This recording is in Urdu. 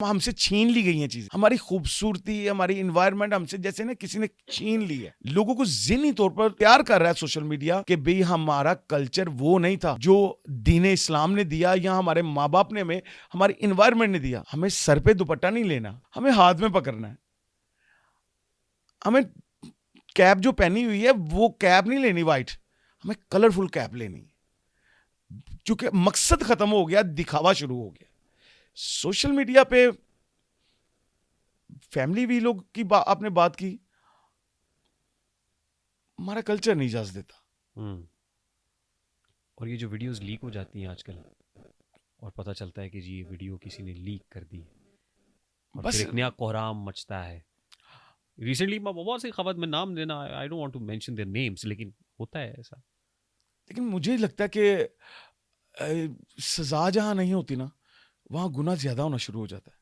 ہم سے چھین لی گئی ہیں چیزیں, ہماری خوبصورتی, ہماری انوائرمنٹ ہم سے جیسے نا کسی نے چھین لی ہے. لوگوں کو ذہنی طور پر تیار کر رہا ہے سوشل میڈیا کہ بھئی ہمارا کلچر وہ نہیں تھا جو دین اسلام نے دیا یا ہمارے ماں باپ نے ہمیں, ہماری انوائرمنٹ نے دیا. ہمیں سر پہ دوپٹہ نہیں لینا, ہمیں ہاتھ میں پکڑنا ہے. ہمیں کیپ جو پہنی ہوئی ہے وہ کیپ نہیں لینی وائٹ, ہمیں کلرفل کیپ لینی, چونکہ مقصد ختم ہو گیا, دکھاوا شروع ہو گیا. سوشل میڈیا پہ فیملی بھی لوگ کی آپ نے بات کی, ہمارا کلچر نہیں اجازت دیتا. اور یہ جو ویڈیوز لیک ہو جاتی ہیں آج کل اور پتہ چلتا ہے کہ جی یہ ویڈیو کسی نے لیک کر دی اور بس پھر ایک نیا کوہرام مچتا ہے. ریسنٹلی بہت سی خبر, میں نام لینا I don't want to mention their names, لیکن ہوتا ہے ایسا. لیکن مجھے لگتا ہے کہ سزا جہاں نہیں ہوتی نا وہاں گناہ زیادہ ہونا شروع ہو جاتا ہے.